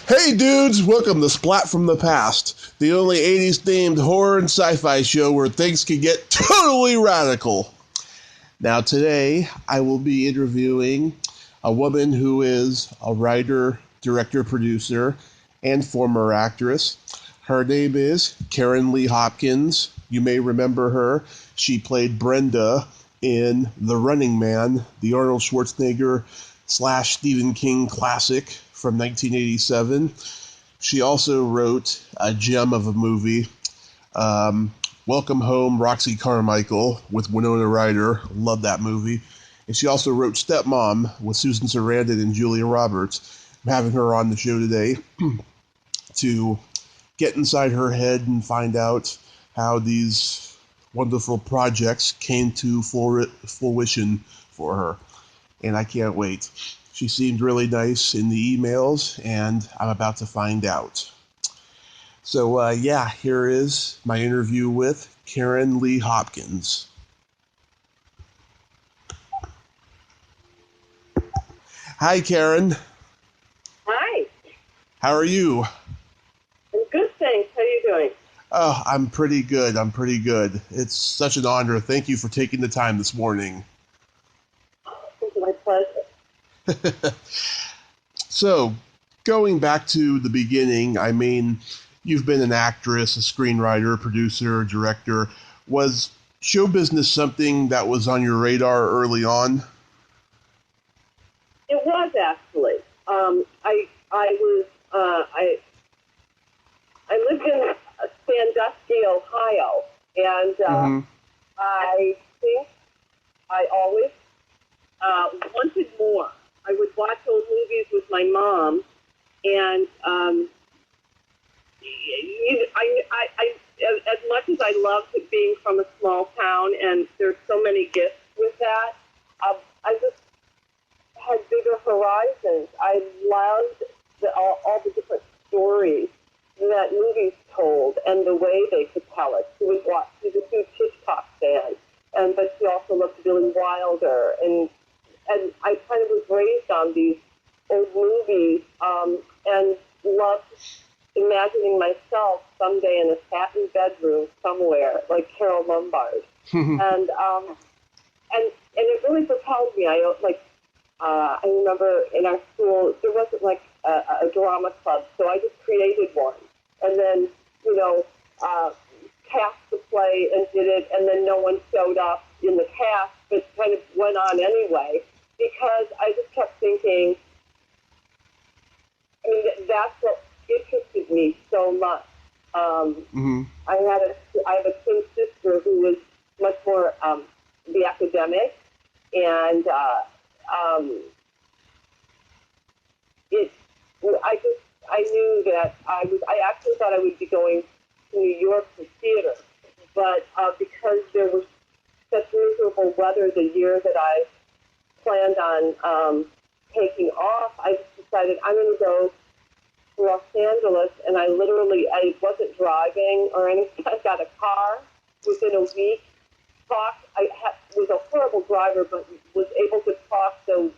Hey dudes, welcome to Splat from the Past, the only 80s themed horror and sci-fi show where things can get totally radical. Now today, I will be interviewing a woman who is a writer, director, producer, and former actress. Her name is Karen Leigh Hopkins. You may remember her. She played Brenda in The Running Man, the Arnold Schwarzenegger / Stephen King classic from 1987. She also wrote a gem of a movie, Welcome Home, Roxy Carmichael, with Winona Ryder. Love that movie. And she also wrote Stepmom with Susan Sarandon and Julia Roberts. I'm having her on the show today to get inside her head and find out how these wonderful projects came to fruition for her. And I can't wait. She seemed really nice in the emails, and I'm about to find out. So, here is my interview with Karen Leigh Hopkins. Hi, Karen. Hi. How are you? I'm good, thanks. How are you doing? Oh, I'm pretty good. It's such an honor. Thank you for taking the time this morning. It's my pleasure. So, going back to the beginning, I mean, you've been an actress, a screenwriter, producer, director. Was show business something that was on your radar early on? It was actually. I lived in Sandusky, Ohio, and I think I always wanted more. I would watch old movies with my mom, and as much as I loved being from a small town, and there's so many gifts with that, I just had bigger horizons. I loved all the different stories that movies told and the way they could tell it. She was a huge Hitchcock fan, but she also loved Billy Wilder, and I kind of was raised on these old movies, and loved imagining myself someday in a satin bedroom somewhere, like Carol Lombard. and it really propelled me. I remember in our school, there wasn't like a drama club, so I just created one. And then, cast the play and did it, and then no one showed up in the cast, but kind of went on anyway, because I just kept thinking, that's what interested me so much. I have a twin sister who was much more the academic, and I knew that I actually thought I would be going to New York for theater, but because there was such miserable weather the year that I planned on taking off, I just decided I'm going to go to Los Angeles, and I wasn't driving or anything. I got a car within a week. Was a horrible driver, but was able to talk to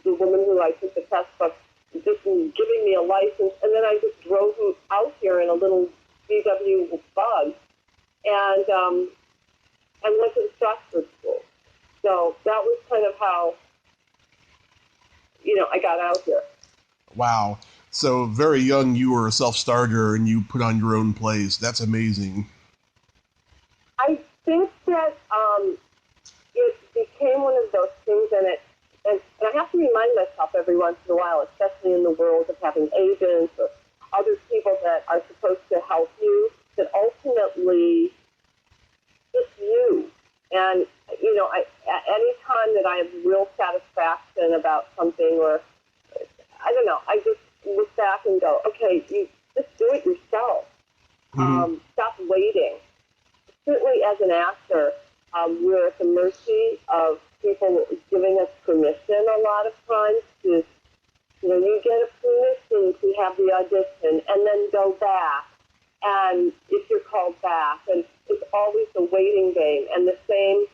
the woman who I took the test from, just giving me a license, and then I just drove out here in a little VW Bug, and went to Stratford School. So that was kind of how, I got out here. Wow. So very young, you were a self-starter and you put on your own plays. That's amazing. I think that it became one of those things, and I have to remind myself every once in a while, especially in the world of having agents or other people that are supposed to help you, that ultimately it's you. And, any time that I have real satisfaction about something, or, I don't know, I just look back and go, okay, you just do it yourself. Stop waiting. Certainly as an actor, we're at the mercy of people giving us permission a lot of times to, you get a permission to have the audition and then go back. And if you're called back, and it's always a waiting game. And the same,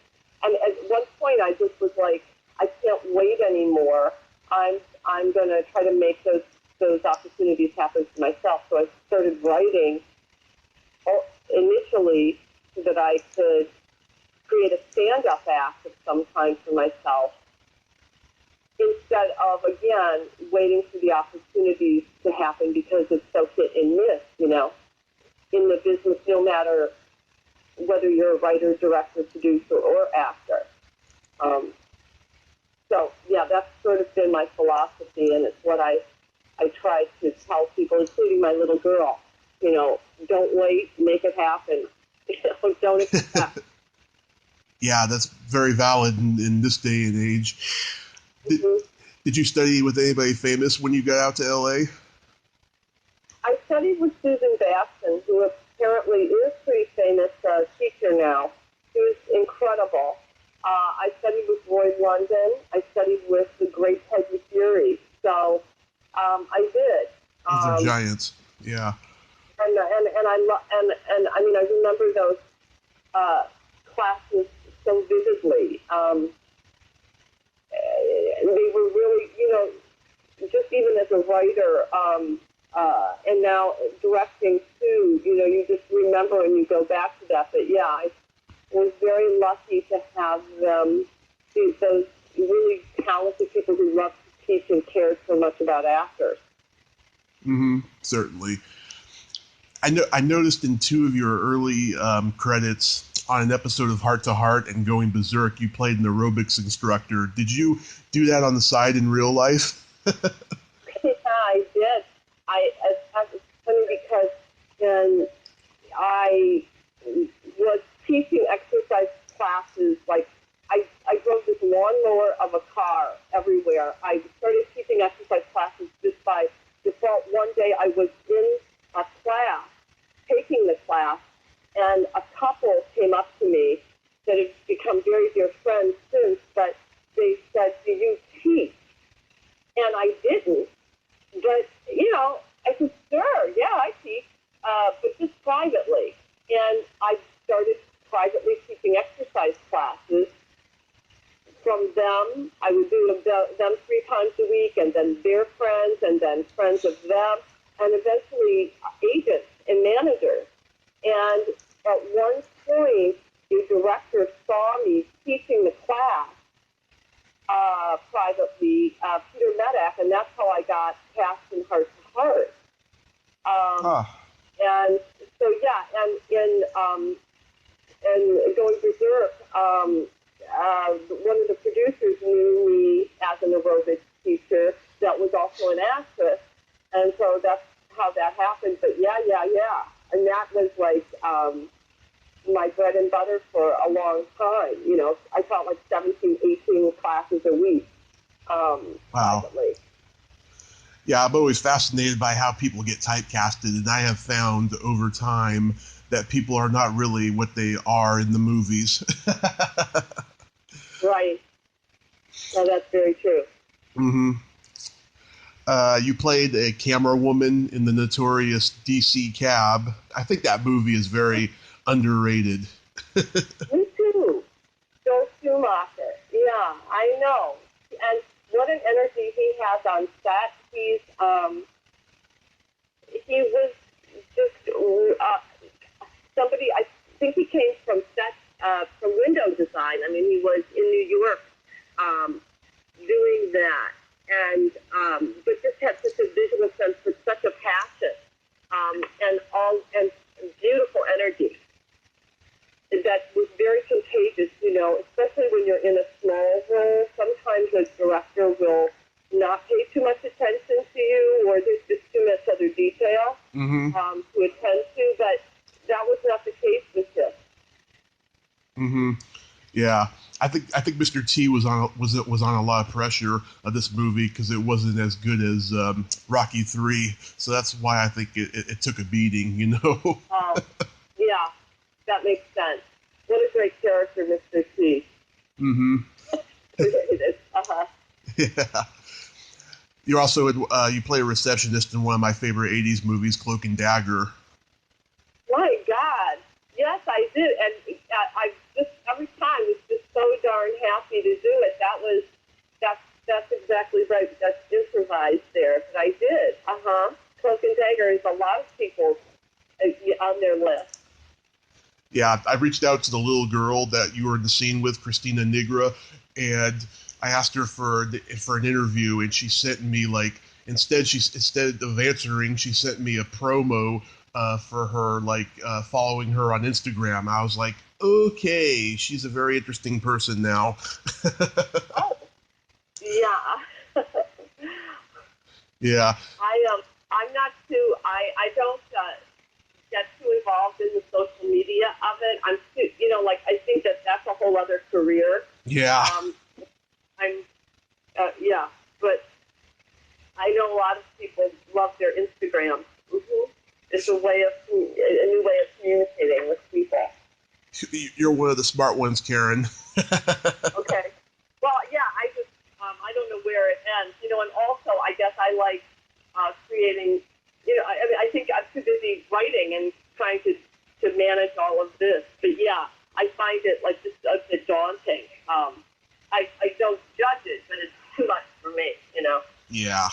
and at one point I just was like, I can't wait anymore. I'm going to try to make those those opportunities happen for myself. So I started writing initially so that I could create a stand-up act of some kind for myself instead of, again, waiting for the opportunities to happen because it's so hit and miss, you know. In the business, no matter whether you're a writer, director, producer, or actor. So, yeah, that's sort of been my philosophy, and it's what I try to tell people, including my little girl. You know, don't wait, make it happen. You know, don't expect. Yeah, that's very valid in this day and age. Did you study with anybody famous when you got out to L.A.? I studied with Susan Basson, who apparently is a pretty famous teacher now. She was incredible. I studied with Roy London. I studied with the great Peggy Fury. So I did. Those are giants. Yeah. And I mean I remember those classes so vividly. They were really, you know, just even as a writer, and now directing too, you know, you just remember and you go back to that. But yeah, I was very lucky to have them, those really talented people who loved to teach and cared so much about actors. Certainly. I noticed in two of your early credits on an episode of Heart to Heart and Going Berserk, you played an aerobics instructor. Did you do that on the side in real life? Yeah, I did. It's funny because when I was teaching exercise classes, like I drove this lawnmower of a car everywhere. I started teaching exercise classes just by default. One day I was in a class, taking the class, and a couple came up to me that have become very dear friends since, but they said, "Do you teach?" And I didn't, but, you know, I said, "Sure, yeah, I teach, but just privately." And I started privately teaching exercise classes from them. I would do them 3 times a week, and then their friends, and then friends of them, and eventually agents and managers. And at one point, the director saw me teaching the class privately, Peter Medak, and that's how I got cast in Heart to Heart. And so, yeah, and in Going Berserk, one of the producers knew me as an aerobics teacher that was also an actress, and so that's how that happened. But yeah. And that was like my bread and butter for a long time. You know, I taught like 17, 18 classes a week. Wow. Privately. Yeah, I'm always fascinated by how people get typecasted, and I have found over time that people are not really what they are in the movies. Right. No, that's very true. You played a camera woman in the notorious DC Cab. I think that movie is very underrated. Me too. Joel Schumacher. Yeah, I know. And what an energy he has on set. He was just somebody, I think he came from set, from window design. I mean, he was in New York doing that. And but just had such a visual sense with such a passion and beautiful energy that was very contagious, you know, especially when you're in a small role. Sometimes a director will not pay too much attention to you, or there's just too much other detail to attend to, but that was not the case with him. Yeah. I think Mr. T was on a lot of pressure of this movie because it wasn't as good as Rocky III, so that's why I think it took a beating, you know. Yeah, that makes sense. What a great character, Mr. T. Yeah. You're also you play a receptionist in one of my favorite '80s movies, Cloak and Dagger. My God, yes, I did, and I just every time was just so darn happy to do it. That's exactly right. That's improvised there, but I did. Cloak and Dagger is a lot of people on their list. Yeah, I reached out to the little girl that you were in the scene with, Christina Nigra, and I asked her for an interview, and she sent me instead of answering, she sent me a promo for her, following her on Instagram. I was like, okay, she's a very interesting person now. Oh, yeah. Yeah. I'm not too. I don't get too involved in the social media of it. I'm too, I think that's a whole other career. Yeah. Yeah, but I know a lot of people love their Instagram. Mm-hmm. It's a new way of communicating with people. You're one of the smart ones, Karen. Okay. Well, yeah, I don't know where it ends, and also I guess I like creating, I think I'm too busy writing and trying to manage all of this, but yeah, I find it just a bit daunting. I don't judge it, but it's too much for me, Yeah.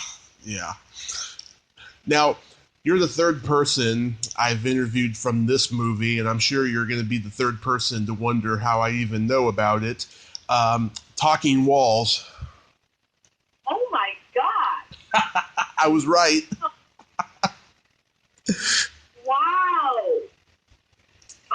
Now, you're the third person I've interviewed from this movie, and I'm sure you're going to be the third person to wonder how I even know about it. Talking Walls. Oh my God! I was right. Wow.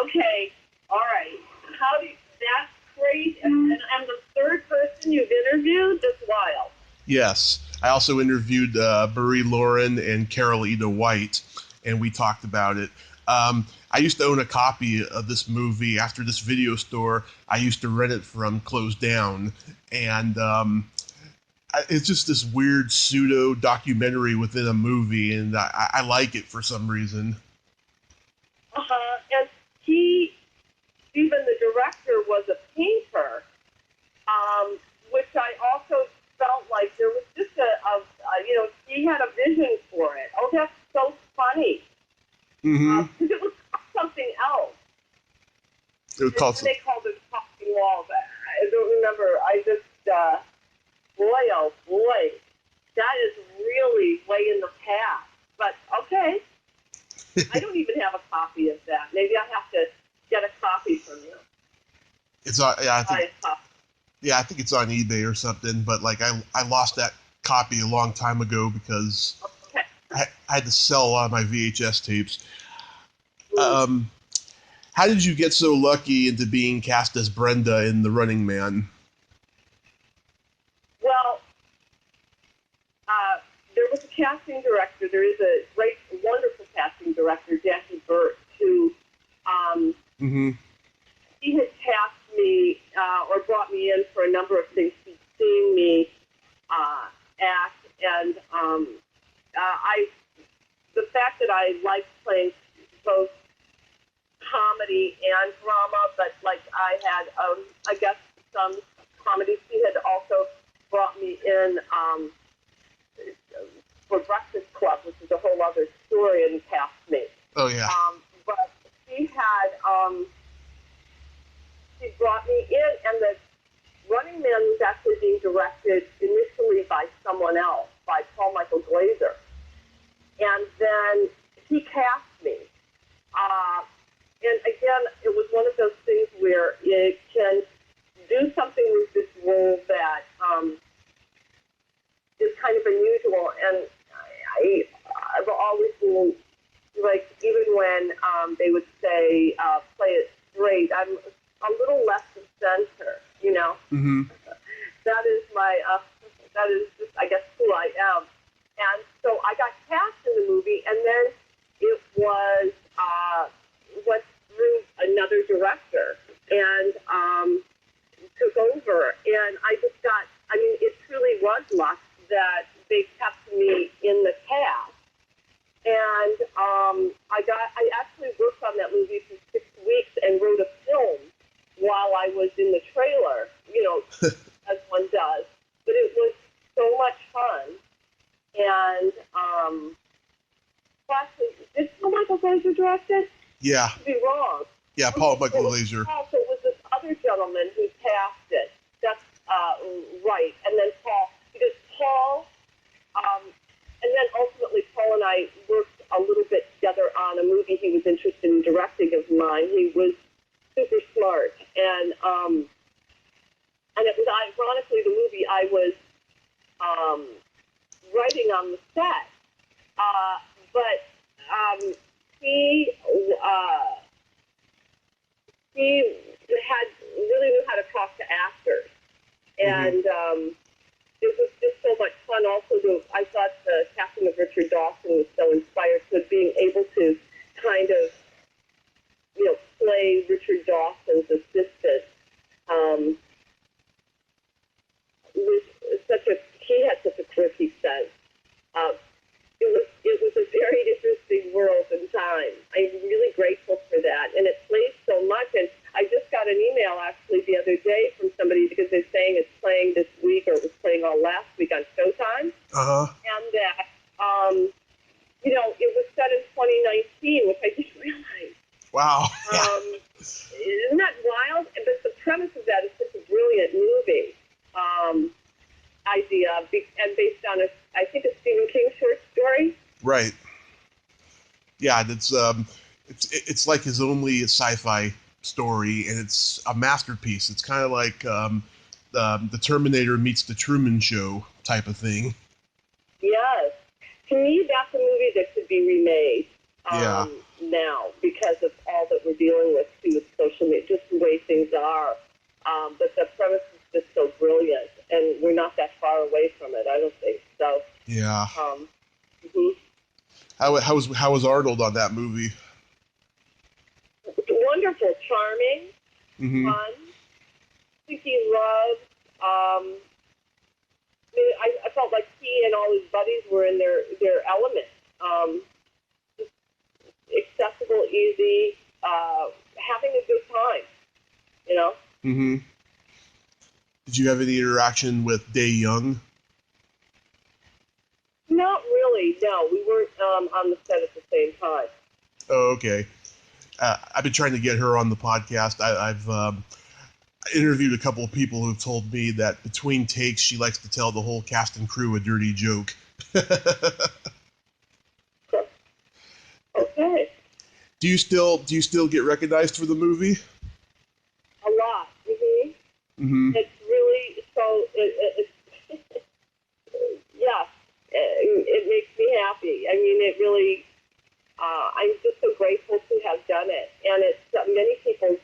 Okay. All right. That's great. And the third person you've interviewed? That's wild. Yes. I also interviewed Marie Lauren and Carolina White, and we talked about it. I used to own a copy of this movie. After this video store I used to rent it from closed down, and it's just this weird pseudo documentary within a movie, and I like it for some reason. And even the director was a painter, which I also felt like there was just he had a vision for it. Oh, that's so funny. Mm-hmm. Because it was something else. It was called. They called it Talking Walls. I don't remember. I just, boy, oh boy, that is really way in the past. But okay, I don't even have a copy of that. Maybe I have to get a copy from you. It's on. Yeah, I think it's on eBay or something. But I lost that copy a long time ago because I had to sell a lot of my VHS tapes. How did you get so lucky into being cast as Brenda in The Running Man? Well, there was a casting director. There is a great, wonderful casting director, Jackie Burt, who he had cast me or brought me in for a number of things. He'd seen me act, and the fact that I liked playing both comedy and drama, but I had, I guess, some comedy. He had also brought me in for Breakfast Club, which is a whole other story, and cast me. Oh, yeah. But he brought me in, and the Running Man was actually being directed initially by someone else, by Paul Michael Glaser. And then he cast me. And again, it was one of those things where it can do something with this role that is kind of unusual. And I've always been, even when they would say, play it straight, I'm a little less of center, Mm-hmm. That is that is just, I guess, who I am. And so I got cast in the movie, and then it was, went through another director and took over. And I just got, it truly was luck that they kept me in the cast. And I actually worked on that movie for 6 weeks and wrote a film while I was in the trailer, as one does. But it was so much fun. And, did Paul Michael Glaser direct it? Yeah. I could be wrong. Yeah, Paul Michael Glaser. Also, it was this other gentleman who cast it. That's right. And then Paul. And then ultimately, Paul and I worked a little bit together on a movie he was interested in directing of mine. He was super smart, and it was ironically the movie I was writing on the set. But he really knew how to talk to actors, and it was just so much fun. Also, I thought the casting of Richard Dawson was so inspired. So being able to kind of, play Richard Dawson's assistant he had such a quirky sense. It was a very interesting world and time. I'm really grateful for that, and it plays so much. And I just got an email actually the other day from somebody because they're saying it's playing this week or it was playing all last week on Showtime. And that it was set in 2019, which I didn't realize. Wow. Isn't that wild? But the premise of that is such a brilliant movie idea, and based on I think a Stephen King short story. Right. Yeah, it's like his only sci-fi story, and it's a masterpiece. It's kind of like the Terminator meets the Truman Show type of thing. Yes. To me, that's a movie that could be remade now because of all that we're dealing with, too, with social media, just the way things are. But the premise is just so brilliant, and we're not that far away from it, I don't think. So, yeah. How was Arnold on that movie? Wonderful, charming, fun, seeking love. I felt like he and all his buddies were in their element. Just accessible, easy, having a good time, Did you have any interaction with Day Young? Not really, no. We weren't on the set at the same time. Oh, okay. I've been trying to get her on the podcast. I've interviewed a couple of people who've told me that between takes, she likes to tell the whole cast and crew a dirty joke. Okay. Do you still get recognized for the movie? A lot. It's really so. Yeah, it makes me happy. I mean, it really. I'm just so grateful to have done it, and it's many people's,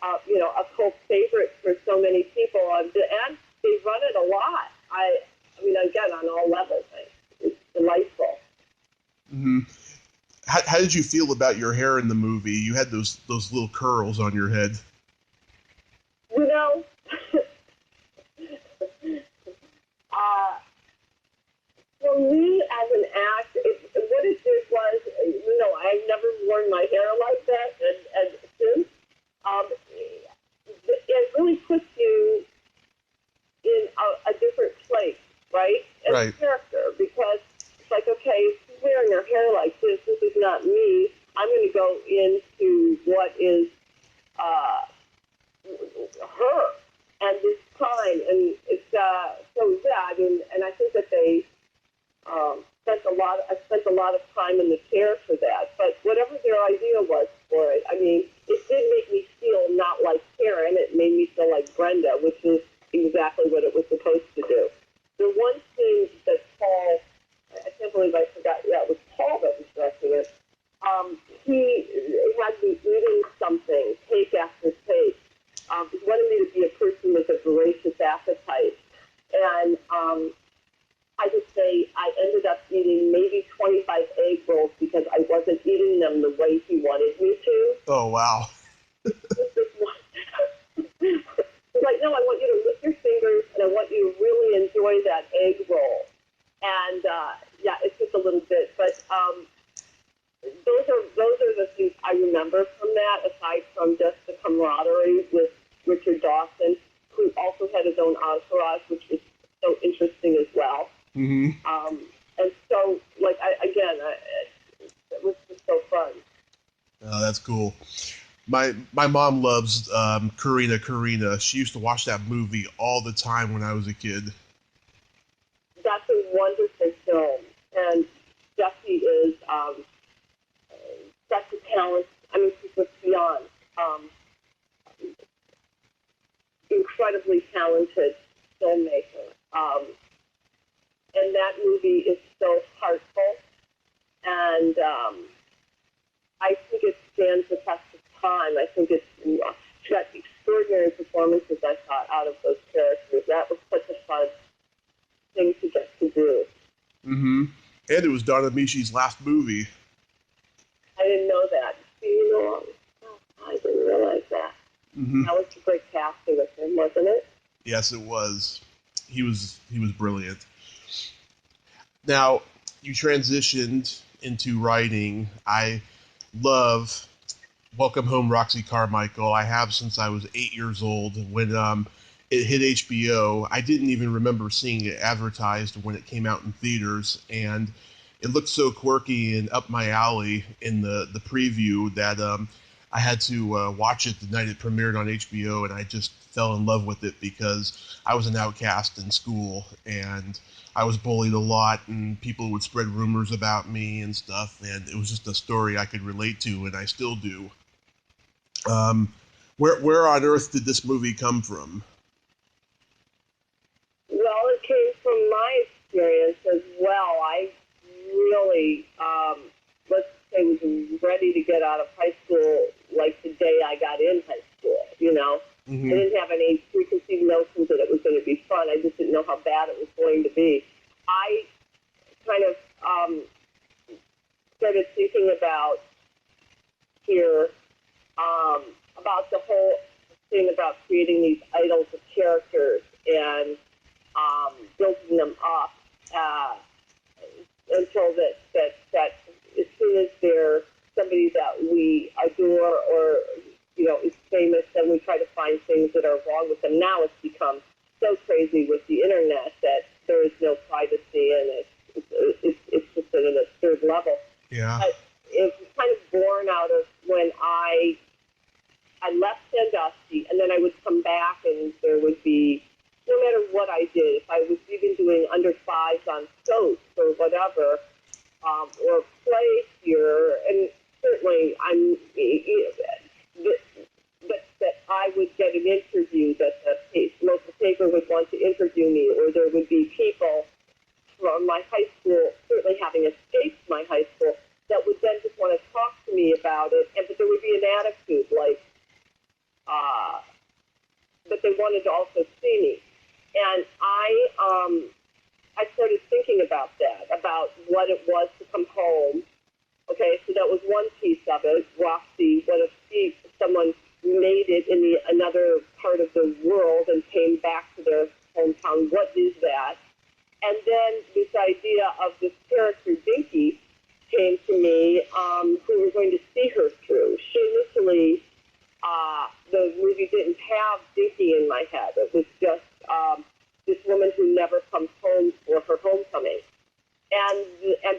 a cult favorite for so many people, and they run it a lot. I mean, again, on all levels, it's delightful. How did you feel about your hair in the movie? You had those little curls on your head. For me, as an act, what it did was, I've never worn my hair like that, and since, it really puts you in a different place, right? As a character, because it's like, okay, she's wearing her hair like this is not me. I'm going to go into what is her and this time, and it's and I think that they I spent a lot of time in the chair for that. But whatever their idea was for it, I mean, it did make me feel not like Karen. It made me feel like Brenda, which is exactly what it was supposed to do. The one scene that Paul, I can't believe I forgot. Yeah, it was Paul that was directing it. He had me eating something, take after take. He wanted me to be a person with a voracious appetite. And I would say I ended up eating maybe 25 egg rolls because I wasn't eating them the way he wanted me to. Oh, wow. He's like, no, I want you to lick your fingers, and I want you to really enjoy that egg roll. And, it took a little bit. But those are the things I remember from that, aside from just the camaraderie with Richard Dawson, who also had his own entourage, which was so interesting as well. And so, it was just so fun. Oh, that's cool. My mom loves Karina. She used to watch that movie all the time when I was a kid. That's talent. I mean, she's just beyond incredibly talented filmmaker. And that movie is so heartful, and I think it stands the test of time. I think it's got extraordinary performances, I thought, out of those characters. That was such a fun thing to get to do. Mm-hmm. And it was Donna Mishi's last movie. I didn't know that. I didn't realize that. Mm-hmm. That was a great casting with him, wasn't it? Yes, it was. He was brilliant. Now, you transitioned into writing. I love Welcome Home, Roxy Carmichael. I have since I was 8 years old. When it hit HBO, I didn't even remember seeing it advertised when it came out in theaters, and it looked so quirky and up my alley in the preview that I had to watch it the night it premiered on HBO, and I just fell in love with it because I was an outcast in school, and I was bullied a lot, and people would spread rumors about me and stuff, and it was just a story I could relate to, and I still do. Where on earth did this movie come from? Well, it came from my experience as well. I really, let's say, was ready to get out of high school like the day I got in high school, you know. Mm-hmm. I didn't have any preconceived notions that it was going to be fun. I just didn't know how bad it was going to be. I kind of started thinking about here about the whole thing about creating these idols of characters and building them up until that as soon as they're somebody that we adore or, you know, is famous, then we try to find things that are wrong with them. Now it's become so crazy with the internet that there is no privacy, and it's just at an absurd level. Yeah. But it was kind of born out of when I left Sandusky, and then I would come back, and there would be, no matter what I did, if I was even doing under fives on soaps or whatever, or play here, and certainly that I would get an interview, that the local paper would want to interview me, or there would be people from my high school, certainly having escaped my high school, that would then just want to talk to me about it, but there would be an attitude like, but they wanted to also see me. And I started thinking about that, about what it was to come home. Okay, so that was one piece of it. Roxy, what if someone made it in another part of the world and came back to their hometown? What is that? And then this idea of this character, Dinky, came to me, who were going to see her through. She initially, the movie didn't have Dinky in my head. It was just this woman who never comes home for her homecoming.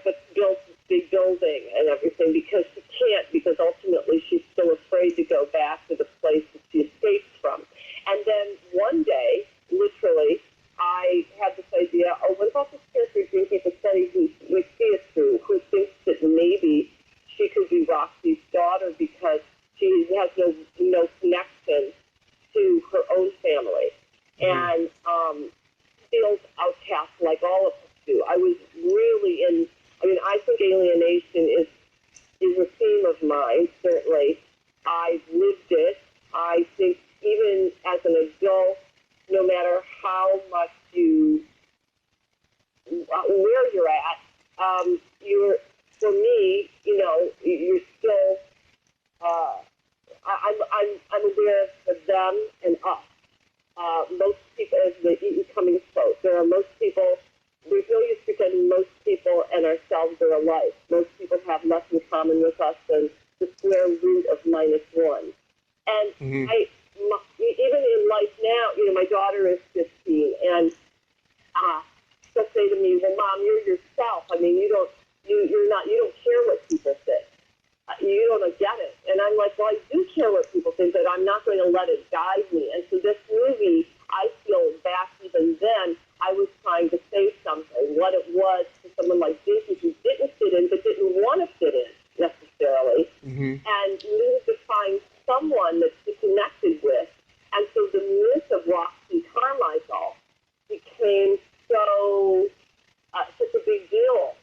But builds this big building and everything because she can't, because ultimately she's still afraid to go back to the place that she escaped from. And then one day, literally, I had this idea, what about this character Dinky Passetti who we see it through, who thinks that maybe she could be Roxy's daughter because she has no connection to her own family. And feels outcast like all of us do. I was really I think alienation is a theme of mine, certainly. I've lived it. I think even as an adult, no matter how much where you're at, for me, you know, you're still, I'm aware of them and us. Most people, as the Eaton Cummings quote, most people, resilience pretending most people and ourselves are alike. Most people have less in common with us than the square root of -1. And even in life now, you know, my daughter is 15, and she'll say to me, "Well, Mom, you're yourself. I mean, you don't care what people think. You don't get it." And I'm like, "Well, I do care what people think, but I'm not going to let it guide me." And so this movie, I feel back even then, I was trying to say something, what it was to someone like Dinky who didn't fit in, but didn't want to fit in necessarily, and needed to find someone that she connected with. And so the myth of Roxy Carmichael became such a big deal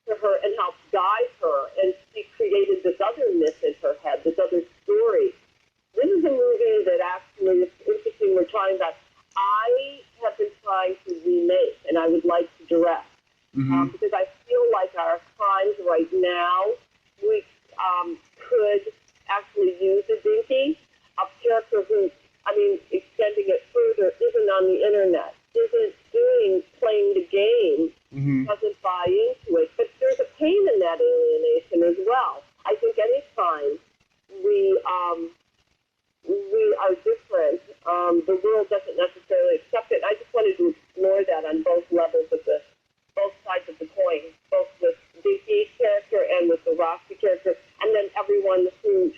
to her and helped guide her. And she created this other myth in her head, this other story. This is a movie that actually, it's interesting we're talking about. I have been trying to remake, and I would like to direct. Because I feel like our times right now, we could actually use a Dinky, a character who, extending it further, isn't on the internet, isn't playing the game, doesn't buy into it. But there's a pain in that alienation as well. I think anytime we are different, the world doesn't necessarily accept it. I just wanted to explore that on both levels of both sides of the coin, both with Dinky's character and with the Roxy character, and then everyone who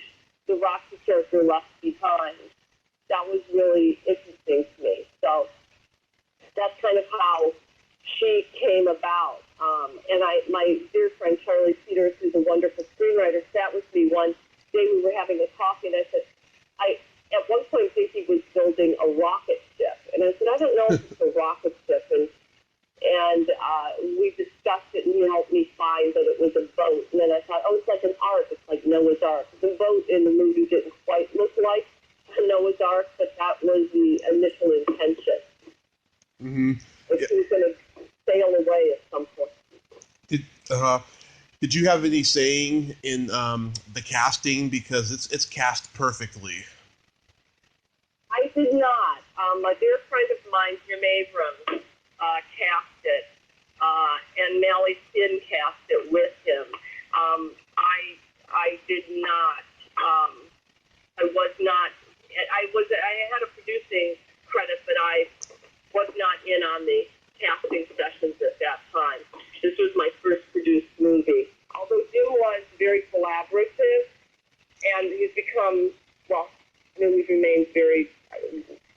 the Roxy character left behind. That was really interesting to me. So that's kind of how she came about. And my dear friend Charlie Peters, who's a wonderful screenwriter, sat with me one day. We were having a talk, and I said, at one point, Dinky was building a rocket ship. And I said, I don't know if it's a rocket ship. And we discussed it, and he helped me find that it was a boat. And then I thought, it's like an ark. It's like Noah's Ark. The boat in the movie didn't quite look like a Noah's Ark, but that was the initial intention. It was going to sail away at some point. Did you have any saying in the casting? Because it's cast perfectly. I did not. A dear friend of mine, Jim Abrams, cast it, and Mally Finn cast it with him. I did not. I was not. I had a producing credit, but I was not in on the casting sessions at that time. This was my first produced movie. Although Jim was very collaborative, and he's become, we've remained very,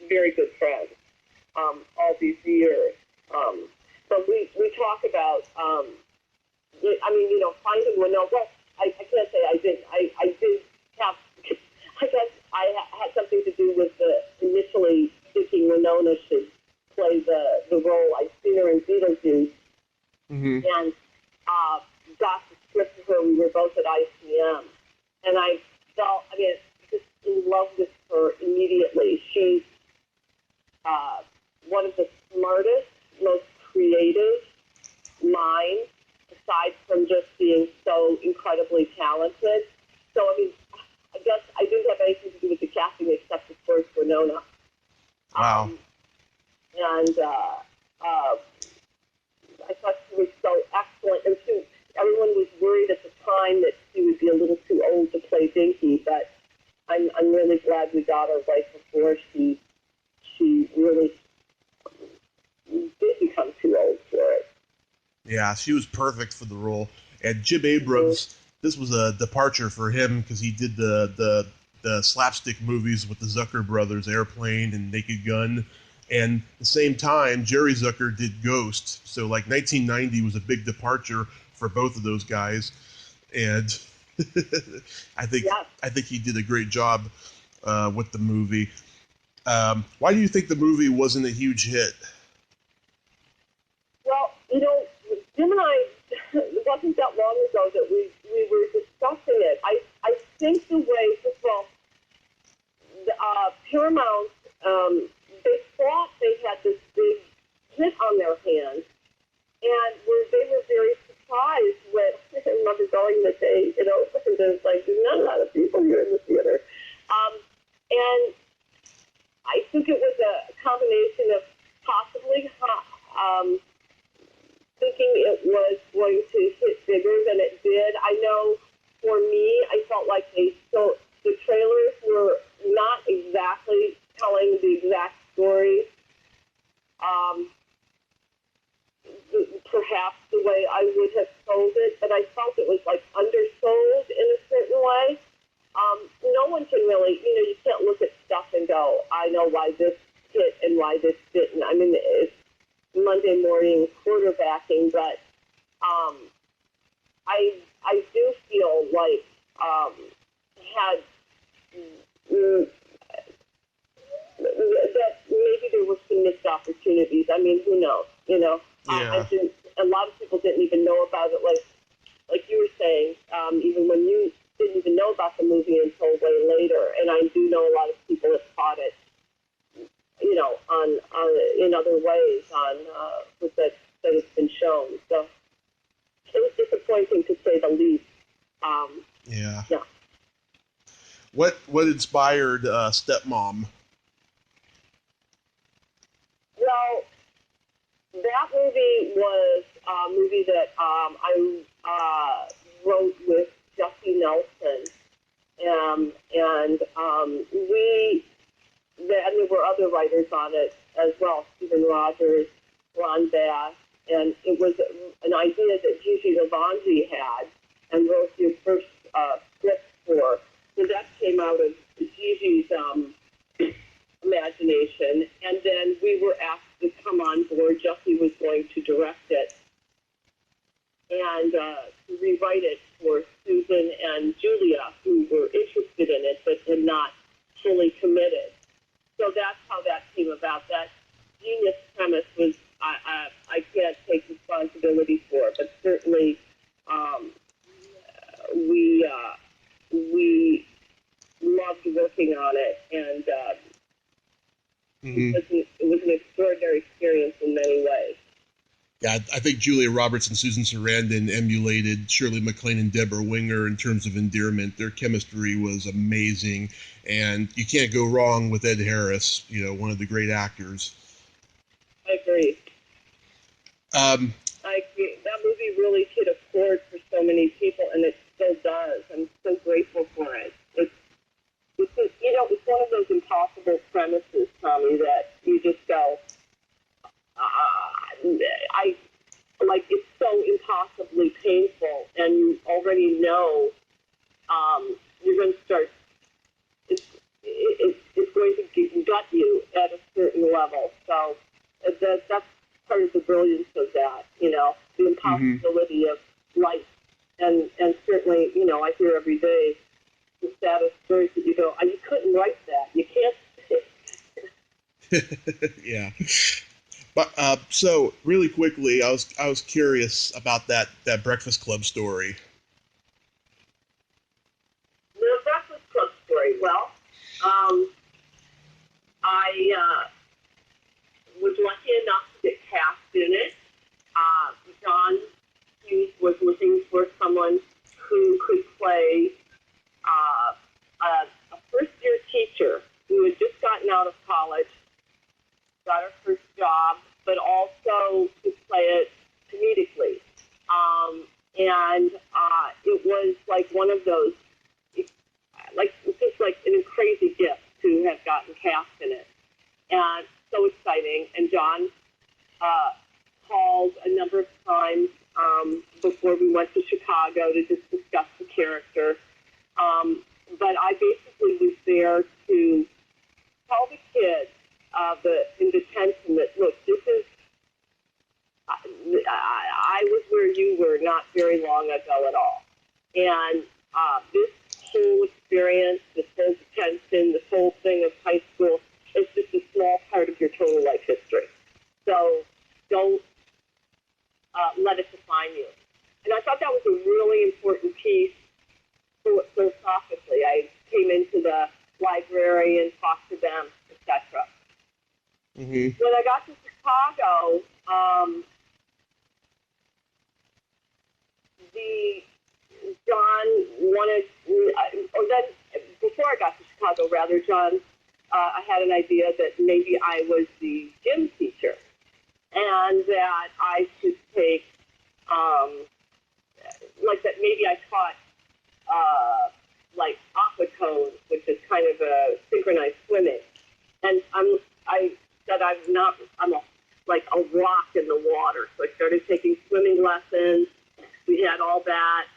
very good friends all these years. But we talk about, finding Winona. Well, I can't say I didn't. I did have, I guess I had something to do with initially thinking Winona should play the role. I'd seen her in Beetlejuice, and got the script to her. We were both at ICM, and I felt, just in love with her immediately. She's one of the smartest, most creative minds, aside from just being so incredibly talented. So, I guess I didn't have anything to do with the casting except, of course, Winona. Wow. I thought she was so excellent. And everyone was worried at the time that she would be a little too old to play Dinky, but I'm really glad we got her right before she really did become too old for it. Yeah, she was perfect for the role. And Jim Abrams, this was a departure for him because he did the slapstick movies with the Zucker brothers, Airplane and Naked Gun. And at the same time, Jerry Zucker did Ghost. So, 1990 was a big departure for both of those guys. And I think he did a great job with the movie. Why do you think the movie wasn't a huge hit? Well, Jim and I, it wasn't that long ago that we were discussing it. I think the way, first of all, Paramount, they thought they had this big hit on their hands, and they were very surprised when, I remember going the day it opened, and it was like, there's not a lot of people here in the theater. And I think it was a combination of possibly thinking it was going to hit bigger than it did. I know for me, I felt like the trailers were not exactly telling the exact story, perhaps the way I would have sold it, but I felt it was undersold in a certain way. No one can really, you can't look at stuff and go, I know why this hit and why this didn't. It's Monday morning quarterbacking, but I do feel like had that maybe there were some missed opportunities. I mean, who knows? Yeah. A lot of people didn't even know about it, like you were saying, even when you didn't even know about the movie until way later. And I do know a lot of people have caught it, on in other ways that it's been shown. So it was disappointing to say the least. Yeah. Yeah. What inspired Stepmom? Well, that movie was a movie that I wrote with Jesse Nelson, and there were other writers on it as well, Stephen Rogers, Ron Bass, and it was an idea that Gigi Lavangi had and wrote the first script for. So that came out of Gigi's imagination, and then we were asked to come on board. Jesse was going to direct it and to rewrite it for Susan and Julia, who were interested in it but had not fully committed. So that's how that came about. That genius premise was I can't take responsibility for, but certainly we loved working on it, and it was an extraordinary experience in many ways. Yeah, I think Julia Roberts and Susan Sarandon emulated Shirley MacLaine and Deborah Winger in terms of endearment. Their chemistry was amazing, and you can't go wrong with Ed Harris, one of the great actors. I agree. I agree. That movie really hit a chord for so many people, and it still does. I'm so grateful for it. It's one of those impossible premises, Tommy, that you just go, it's so impossibly painful, and you already know you're going to start. It's going to gut you at a certain level. So that's part of the brilliance of that. The impossibility of life, and certainly, I hear every day the saddest stories that you go, you couldn't write that. You can't. Yeah. But so really quickly, I was curious about that Breakfast Club story. The Breakfast Club story. Well, I was lucky enough to get cast in it. John Hughes was looking for someone who could play a first-year teacher who had just gotten out of college, got her first job, but also to play it comedically. And it was like one of those, just like a crazy gift to have gotten cast in it. And so exciting. And John called a number of times before we went to Chicago to just discuss the character. But I basically was there to tell the kids in detention that, look, this is, I was where you were not very long ago at all. And this whole experience, this whole detention, this whole thing of high school is just a small part of your total life history. So don't let it define you. And I thought that was a really important piece philosophically. I came into the library and talked to them, etc. Mm-hmm. When I got to Chicago, John wanted, or then before I got to Chicago, rather, John, I had an idea that maybe I was the gym teacher and that I should take, that maybe I taught, aquatones, which is kind of a synchronized swimming. And I said I'm a rock in the water. So I started taking swimming lessons. We had all that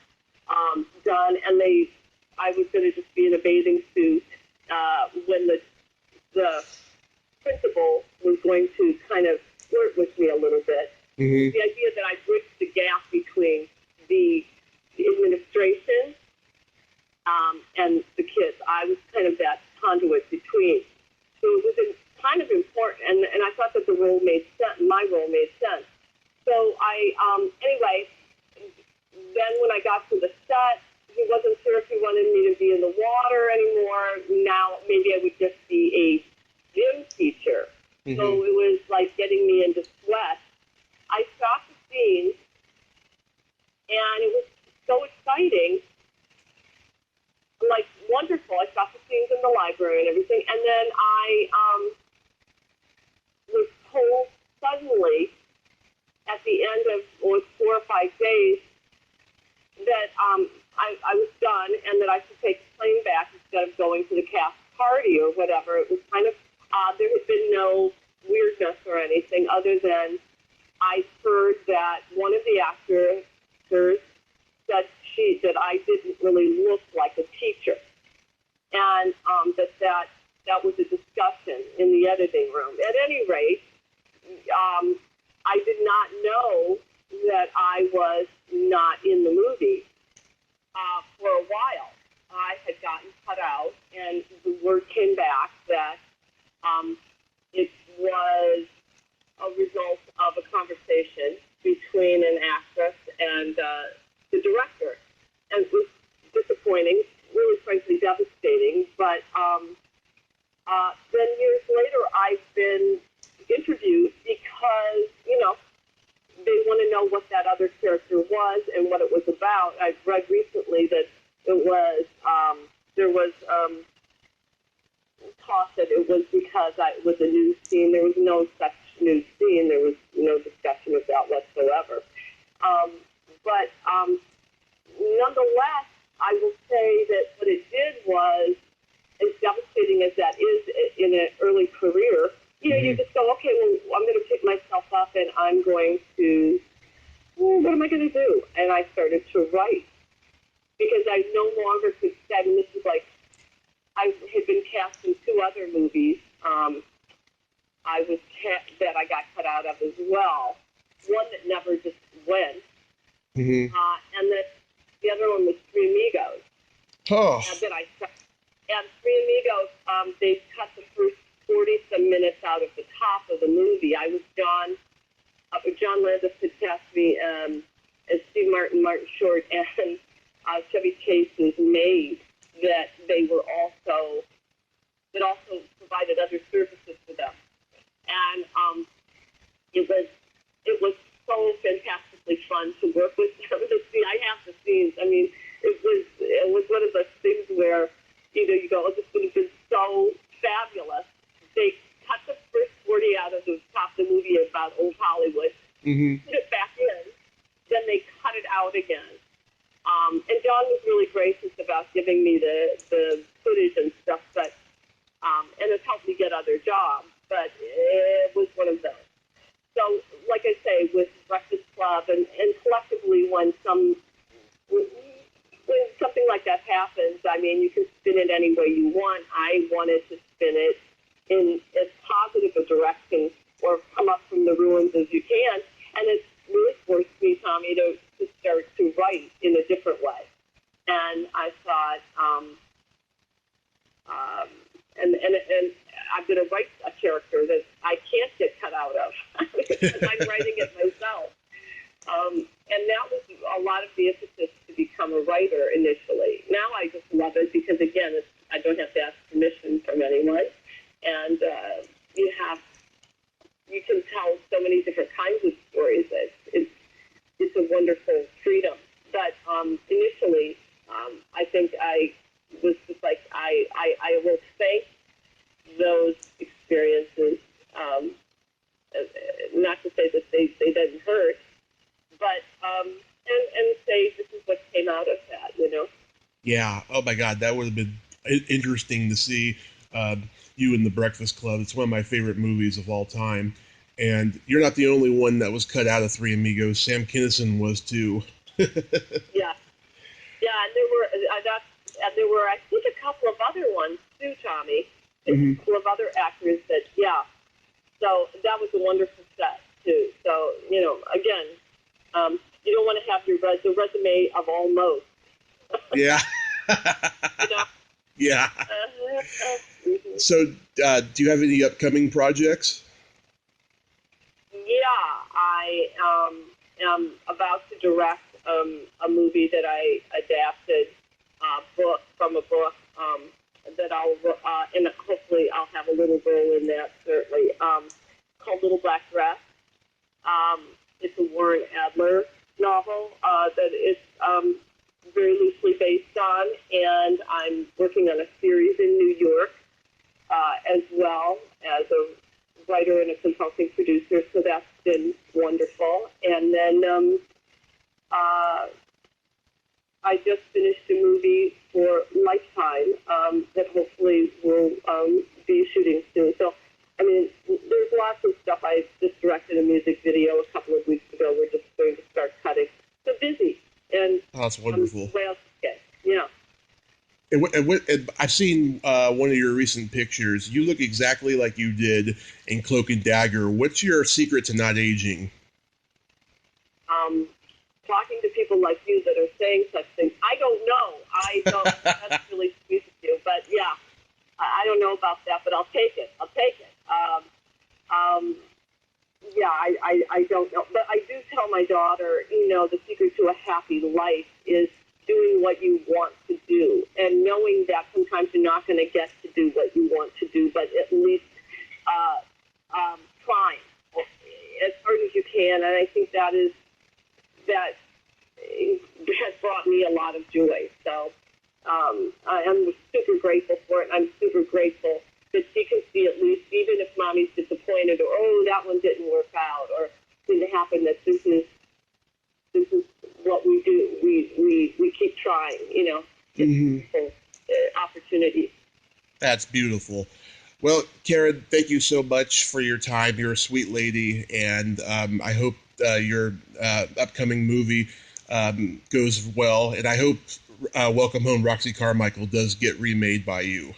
done, and I was going to just be in a bathing suit when the principal was going to kind of flirt with me a little bit. Mm-hmm. The idea that I bridged the gap between the administration and the I was kind of that conduit between. So it was kind of important, and I thought that the role made sense. My role made sense. So anyway, then when I got to the set, he wasn't sure if he wanted me to be in the water anymore. Now maybe I would just be a gym teacher. Mm-hmm. So it was like getting me into sweat. I shot the scene, and it was so exciting. Like, wonderful. I shot the scenes in the library and everything. And then I was told suddenly at the end of 4 or 5 days that I was done and that I should take the plane back instead of going to the cast party or whatever. It was kind of odd. There had been no weirdness or anything other than I heard that one of the actors said that I didn't really look like a teacher, and that was a discussion in the editing room. At any rate, I did not know that I was not in the movie for a while. I had gotten cut out, and the word came back that it was a result of a conversation between an actress and the director. And it was disappointing, really frankly devastating, but then years later I've been interviewed because, they want to know what that other character was and what it was about. I've read recently that it was, there was talk that it was because it was a news scene. There was no such news scene. There was no discussion of that whatsoever. But nonetheless, I will say that what it did was, as devastating as that is in an early career, you just go, okay, well, I'm going to pick myself up and I'm going to, what am I going to do? And I started to write because I no longer could say, and this is like, I had been cast in 2 other movies that I got cut out of as well. One that never just went. Mm-hmm. And the other one was Three Amigos. Oh. And Three Amigos, they cut the first 40-some minutes out of the top of the movie. I was John Landis had cast me as Steve Martin Short, and Chevy Chase's maid that also provided other services for them. And it was so fantastically fun to work with them. I have the scenes. I mean, it was one of those things where, you go, oh, this would have been so fabulous. They cut the first 40 out of the top of the movie about old Hollywood, put it back in, then they cut it out again. And John was really gracious about giving me the footage and stuff, but and it's helped me get other jobs, but it was one of those. So, like I say, with Breakfast Club and collectively when something like that happens, I mean, you can spin it any way you want. I wanted to spin it in as positive a direction or come up from the ruins as you can, and it's really forced me, Tommy, to start to write in a different way. And I thought, and I'm going to write a character that I can't get cut out of because I'm writing it myself. And that was a lot of the impetus to become a writer initially. Now I just love it because, again, I don't have to ask permission from anyone. And you can tell so many different kinds of stories. It's a wonderful freedom. But initially, I think I was just like, I will thank those experiences, not to say that they didn't hurt, but and say this is what came out of that, Yeah. Oh my God, that would have been interesting to see you in The Breakfast Club. It's one of my favorite movies of all time, and you're not the only one that was cut out of Three Amigos. Sam Kinison was too. Yeah, and there were I think a couple of other ones too, Tommy. A couple of other actors that, so that was a wonderful set too. So, again, you don't want to have the resume of almost. Yeah. Yeah. Mhm. So, do you have any upcoming projects? Yeah, I am about to direct a movie that I adapted book from a book that and hopefully I'll have a little role in that, certainly, called Little Black Dress. It's a Warren Adler novel that is very loosely based on, and I'm working on a series in New York as well as a writer and a consulting producer, so that's been wonderful. And then I just finished a movie for Lifetime that hopefully will be shooting soon. So, I mean, there's lots of stuff. I just directed a music video a couple of weeks ago. We're just going to start cutting. So busy. And Oh, that's wonderful. what else to get? Yeah. And I've seen one of your recent pictures. You look exactly like you did in Cloak and Dagger. What's your secret to not aging? Talking to people like you that are saying such things. I don't know. I don't. That's really sweet of you. But yeah, I don't know about that, but I'll take it. I'll take it. Yeah, I don't know. But I do tell my daughter, the secret to a happy life is doing what you want to do and knowing that sometimes you're not going to get to do what you want to do, but at least trying as hard as you can. And I think that has brought me a lot of joy. So I'm super grateful for it. I'm super grateful that she can see, at least, even if mommy's disappointed or, oh, that one didn't work out or didn't happen, that this is what we do. We keep trying, opportunities. That's beautiful. Well, Karen, thank you so much for your time. You're a sweet lady, and I hope your upcoming movie goes well, and I hope Welcome Home, Roxy Carmichael does get remade by you.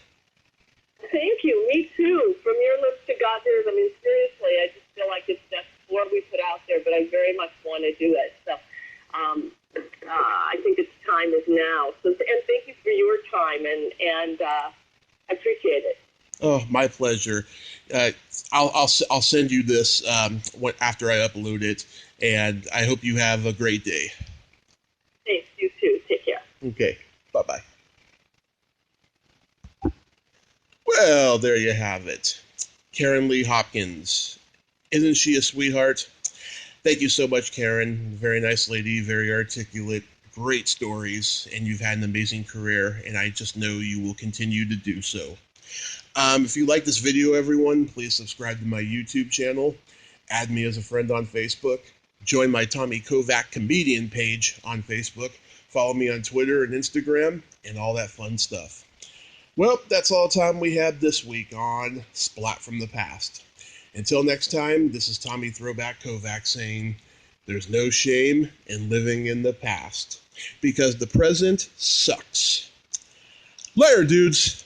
Thank you. Me too. From your lips to God's ears. I mean, seriously, I just feel like that's what we put out there, but I very much want to do it. So I think its time is now. So, and thank you for your time, and I appreciate it. Oh, my pleasure. I'll send you this after I upload it, and I hope you have a great day. Thanks. You too. Take care. Okay. Bye-bye. Well, there you have it. Karen Leigh Hopkins. Isn't she a sweetheart? Thank you so much, Karen. Very nice lady, very articulate, great stories, and you've had an amazing career, and I just know you will continue to do so. If you like this video, everyone, please subscribe to my YouTube channel, add me as a friend on Facebook, join my Tommy Kovac comedian page on Facebook, follow me on Twitter and Instagram, and all that fun stuff. Well, that's all the time we have this week on Splat from the Past. Until next time, this is Tommy Throwback Kovac saying, there's no shame in living in the past, because the present sucks. Later, dudes!